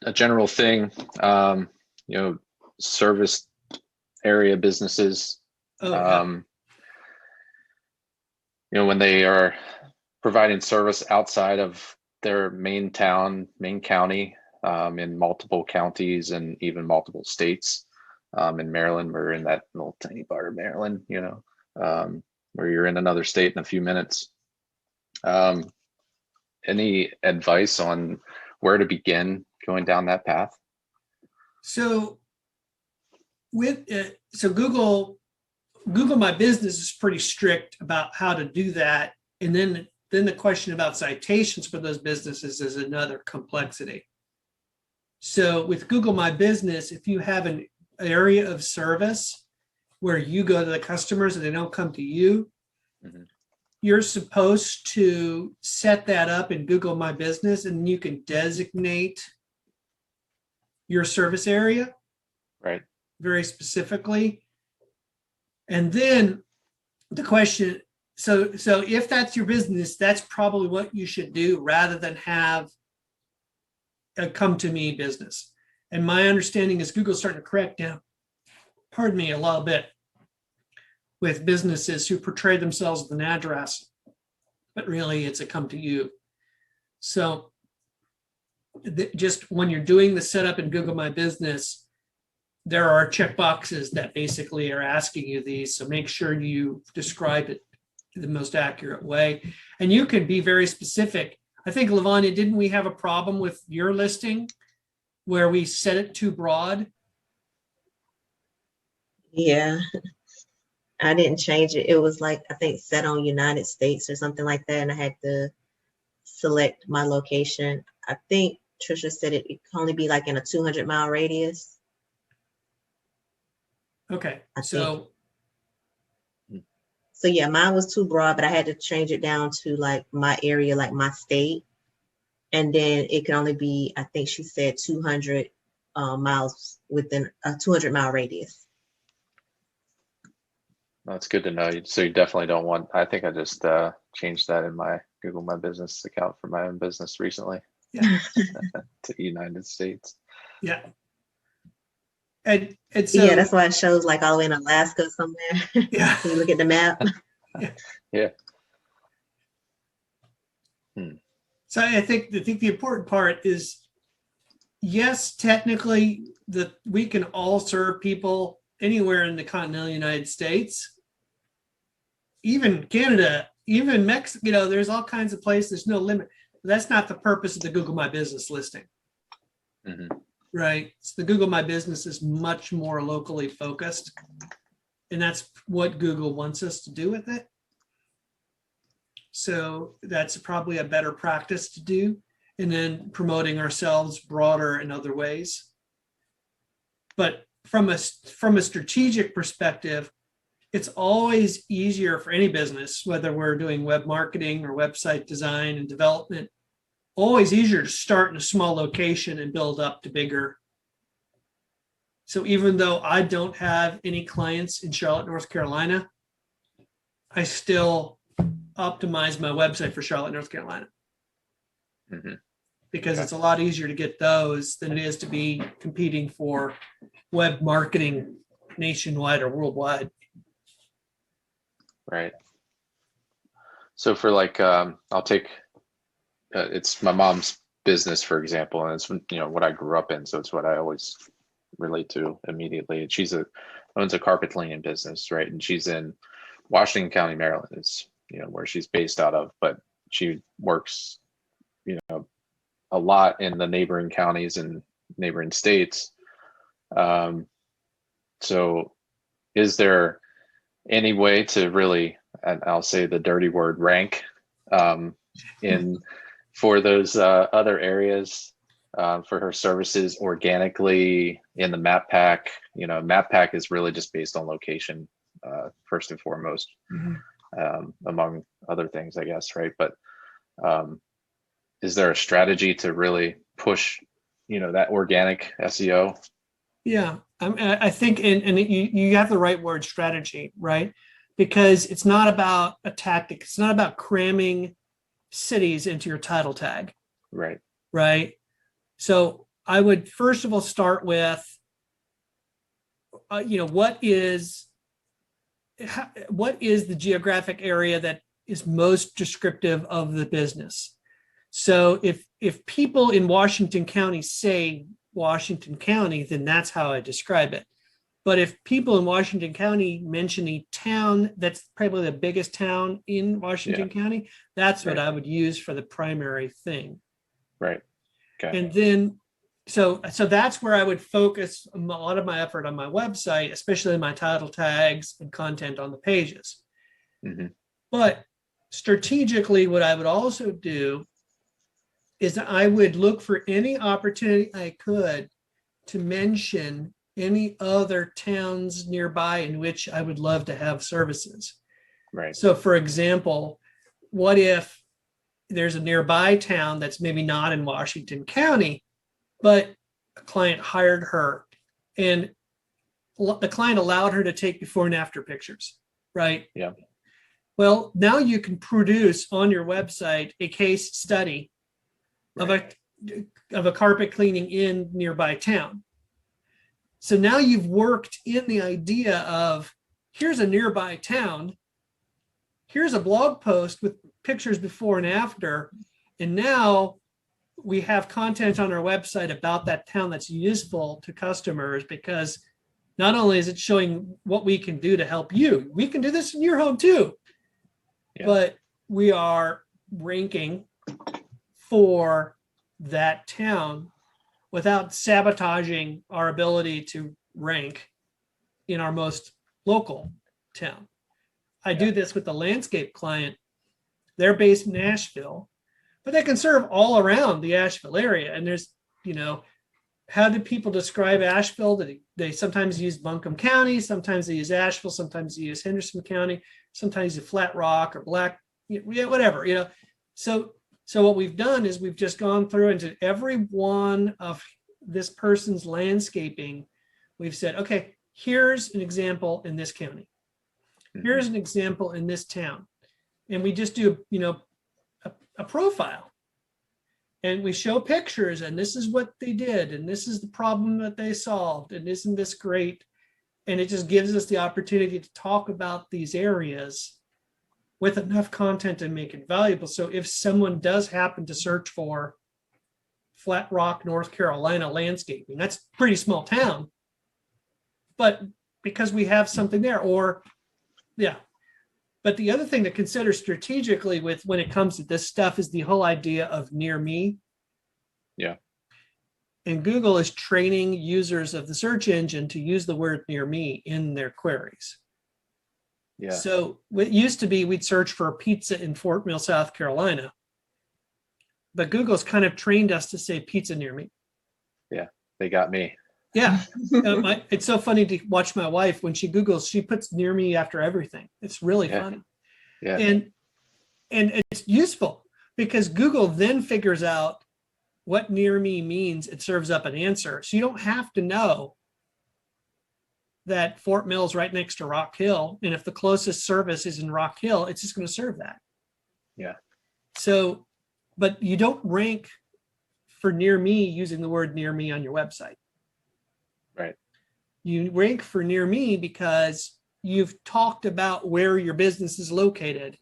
a general thing, you know, service area businesses, Oh, yeah. you know, when they are providing service outside of their main town, main county, in multiple counties and even multiple states. In Maryland, we're in that little tiny part of Maryland, you know, where you're in another state in a few minutes. Any advice on where to begin going down that path? So with so Google My Business is pretty strict about how to do that. And then the question about citations for those businesses is another complexity. So with Google My Business, if you have an area of service where you go to the customers and they don't come to you, Mhm. you're supposed to set that up in Google My Business, and you can designate your service area Right. very specifically. And then the question, so if that's your business, that's probably what you should do rather than have a come to me business. And my understanding is Google's starting to crack down, pardon me, a little bit with businesses who portray themselves with an address, but really it's a come to you. So just when you're doing the setup in Google My Business, there are checkboxes that basically are asking you these. So make sure you describe it the most accurate way. And you can be very specific. I think, Lavanya, didn't we have a problem with your listing where we set it too broad? Yeah, I didn't change it. It was like, I think set on United States or something like that. And I had to select my location. I think Trisha said it can only be like in a 200-mile radius. Okay, I so So yeah, mine was too broad, but I had to change it down to like my area, like my state. And then it can only be, I think she said 200 miles within a 200-mile radius. That's good to know. So you definitely don't want, I think I just changed that in my Google My Business account for my own business recently. Yeah. To United States. Yeah. And so yeah, that's why it shows like all the way in Alaska somewhere. Yeah. When you look at the map. Yeah. So I think the important part is, yes, technically that we can all serve people anywhere in the continental United States, even Canada, even Mexico, you know, there's all kinds of places, there's no limit. That's not the purpose of the Google My Business listing. Mm-hmm. Right. So the Google My Business is much more locally focused. And that's what Google wants us to do with it. So that's probably a better practice to do. And then promoting ourselves broader in other ways. But from a strategic perspective, it's always easier for any business, whether we're doing web marketing or website design and development, always easier to start in a small location and build up to bigger. So even though I don't have any clients in Charlotte, North Carolina, I still optimize my website for Charlotte, North Carolina. Mm-hmm. Because Okay. it's a lot easier to get those than it is to be competing for web marketing nationwide or worldwide. Right. So for like, I'll take, it's my mom's business, for example, and it's, you know, what I grew up in. So it's what I always relate to immediately. And she's owns a carpet cleaning business, right? And she's in Washington County, Maryland is, you know, where she's based out of, but she works, you know, a lot in the neighboring counties and neighboring states. So is there any way to really, and I'll say the dirty word, rank in for those other areas for her services organically in the map pack? You know, map pack is really just based on location first and foremost, among other things, I guess, right? But is there a strategy to really push, you know, that organic SEO? Yeah, I think, and you have the right word, strategy, right? Because it's not about a tactic. It's not about cramming cities into your title tag. Right. Right. So I would first of all start with, what is the geographic area that is most descriptive of the business? So if people in Washington County say Washington County, then that's how I describe it. But if people in Washington County mention a town that's probably the biggest town in Washington County, that's what Right. I would use for the primary thing. Right. Okay. And then, so that's where I would focus a lot of my effort on my website, especially my title tags and content on the pages. Mhm. But strategically, what I would also do is I would look for any opportunity I could to mention any other towns nearby in which I would love to have services. Right. So for example, what if there's a nearby town that's maybe not in Washington County, but a client hired her and the client allowed her to take before and after pictures, right? Yeah. Well, now you can produce on your website a case study Right. of a carpet cleaning in nearby town. So now you've worked in the idea of, here's a nearby town, here's a blog post with pictures before and after, and now we have content on our website about that town that's useful to customers, because not only is it showing what we can do to help you, we can do this in your home too, Yeah. but we are ranking for that town without sabotaging our ability to rank in our most local town. I do this with the landscape client. They're based in Asheville, but they can serve all around the Asheville area. And there's, how do people describe Asheville? They sometimes use Buncombe County, sometimes they use Asheville, sometimes they use Henderson County, sometimes you Flat Rock or Black, whatever. So what we've done is we've just gone through into every one of this person's landscaping. We've said, okay, here's an example in this county. Here's an example in this town. And we just do, a profile. And we show pictures, and this is what they did, and this is the problem that they solved, and isn't this great? And it just gives us the opportunity to talk about these areas with enough content to make it valuable. So if someone does happen to search for Flat Rock, North Carolina landscaping, that's a pretty small town, but because we have something there, But the other thing to consider strategically with when it comes to this stuff is the whole idea of near me. Yeah. And Google is training users of the search engine to use the word near me in their queries. Yeah. So it used to be we'd search for a pizza in Fort Mill, South Carolina. But Google's kind of trained us to say pizza near me. Yeah. They got me. Yeah. It's so funny to watch my wife when she Googles, she puts near me after everything. It's really funny. Yeah. And it's useful because Google then figures out what near me means. It serves up an answer. So you don't have to know that Fort Mill is right next to Rock Hill. And if the closest service is in Rock Hill, it's just going to serve that. Yeah. So, but you don't rank for near me using the word near me on your website. Right. You rank for near me because you've talked about where your business is located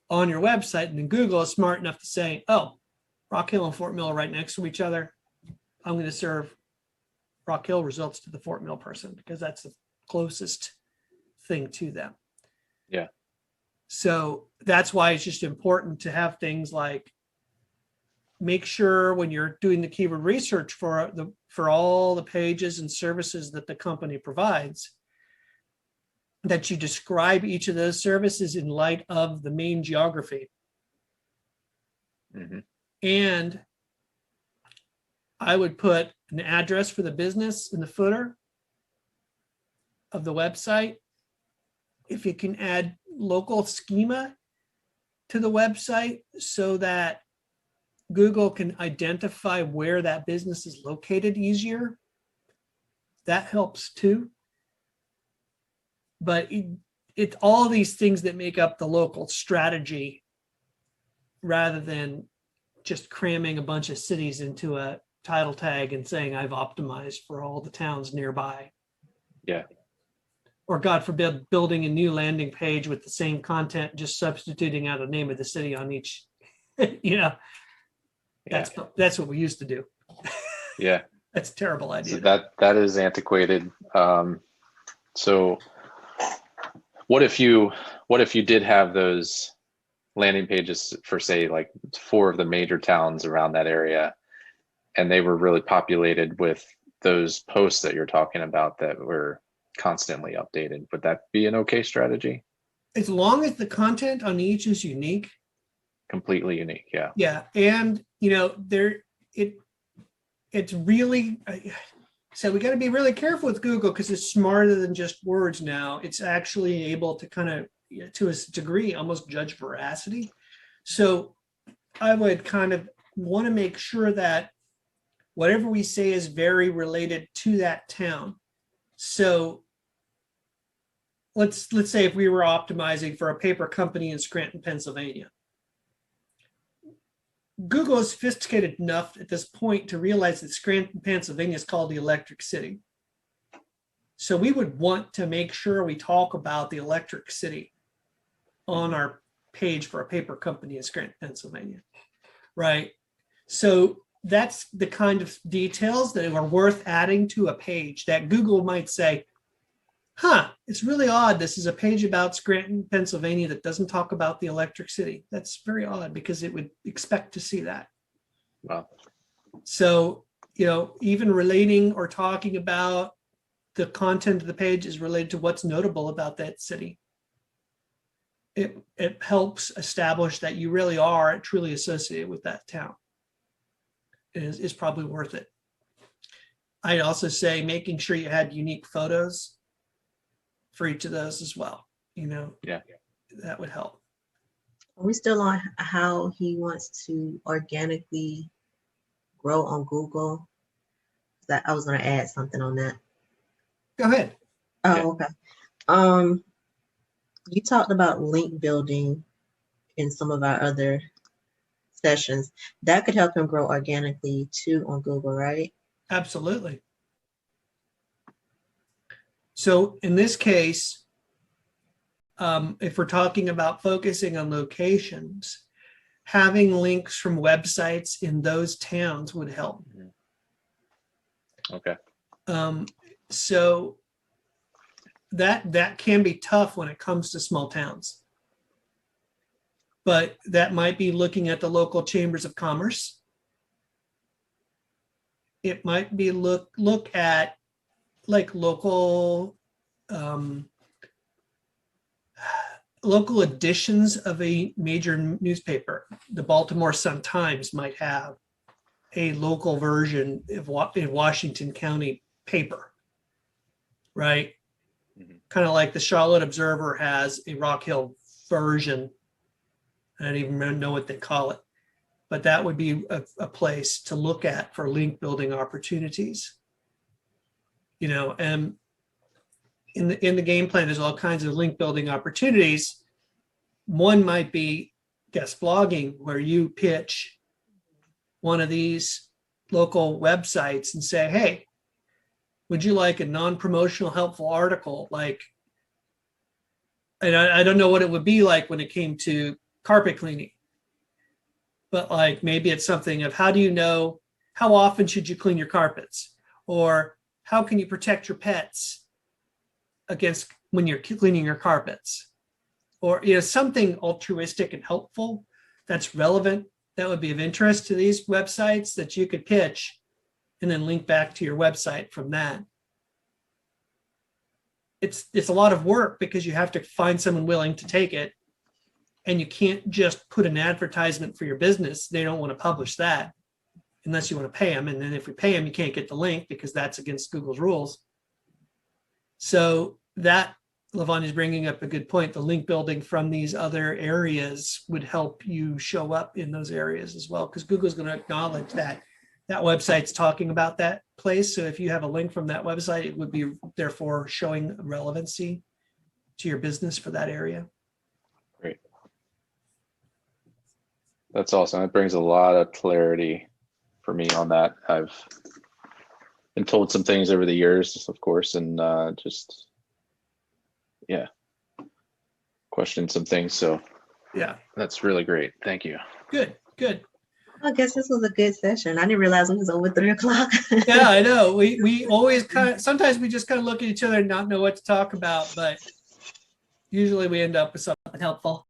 on your website, and then Google is smart enough to say, oh, Rock Hill and Fort Mill are right next to each other. I'm going to serve Rock Hill results to the Fort Mill person because that's the closest thing to them. Yeah. So that's why it's just important to have things like make sure when you're doing the keyword research for all the pages and services that the company provides, that you describe each of those services in light of the main geography. Mm-hmm. And I would put an address for the business in the footer of the website. If you can add local schema to the website so that Google can identify where that business is located easier, that helps too. But it's all these things that make up the local strategy rather than just cramming a bunch of cities into a title tag and saying I've optimized for all the towns nearby. Yeah. Or God forbid, building a new landing page with the same content, just substituting out the name of the city on each, that's what we used to do. Yeah. That's a terrible So idea. that is antiquated. So what if you did have those landing pages for, say, like 4 of the major towns around that area, and they were really populated with those posts that you're talking about that were constantly updated? Would that be an okay strategy? As long as the content on each is unique. Completely unique. Yeah. Yeah. And, it's really, so we got to be really careful with Google because it's smarter than just words now. It's actually able to kind of, to a degree, almost judge veracity. So I would kind of want to make sure that whatever we say is very related to that town. So let's say if we were optimizing for a paper company in Scranton, Pennsylvania. Google is sophisticated enough at this point to realize that Scranton, Pennsylvania is called the Electric City. So we would want to make sure we talk about the Electric City on our page for a paper company in Scranton, Pennsylvania, right? So that's the kind of details that are worth adding to a page that Google might say, it's really odd. This is a page about Scranton, Pennsylvania that doesn't talk about the Electric City. That's very odd because it would expect to see that. Wow. So, even relating or talking about the content of the page is related to what's notable about that city. It helps establish that you really are truly associated with that town. Is probably worth it. I'd also say making sure you had unique photos for each of those as well. Yeah. That would help. Are we still on how he wants to organically grow on Google? That I was going to add something on that. Go ahead. Oh, okay. You talked about link building in some of our other sessions. That could help him grow organically too on Google, right? Absolutely. So in this case, if we're talking about focusing on locations, having links from websites in those towns would help. Okay. So that can be tough when it comes to small towns. But that might be looking at the local chambers of commerce. It might be look at like local editions of a major newspaper. The Baltimore Sun-Times might have a local version of in Washington County paper, right? Mm-hmm. Kind of like the Charlotte Observer has a Rock Hill version. I don't even know what they call it, but that would be a place to look at for link building opportunities. And in the game plan, there's all kinds of link building opportunities. One might be guest blogging, where you pitch one of these local websites and say, hey, would you like a non-promotional helpful article? And I don't know what it would be like when it came to carpet cleaning, but maybe it's something of how often should you clean your carpets? Or how can you protect your pets against when you're cleaning your carpets? Or something altruistic and helpful that's relevant, that would be of interest to these websites that you could pitch and then link back to your website from that. It's a lot of work because you have to find someone willing to take it, and you can't just put an advertisement for your business. They don't want to publish that unless you want to pay them. And then if we pay them, you can't get the link because that's against Google's rules. So that, Lavanya is bringing up a good point. The link building from these other areas would help you show up in those areas as well, because Google's going to acknowledge that website's talking about that place. So if you have a link from that website, it would be therefore showing relevancy to your business for that area. Great. That's awesome. It brings a lot of clarity for me on that. I've been told some things over the years, of course, and just yeah, questioned some things. So Yeah, that's really great. Thank you. good, good. I guess this was a good session. I didn't realize it was over 3 o'clock. Yeah, I know. We always kind of, sometimes we just kind of look at each other and not know what to talk about, but usually we end up with something helpful.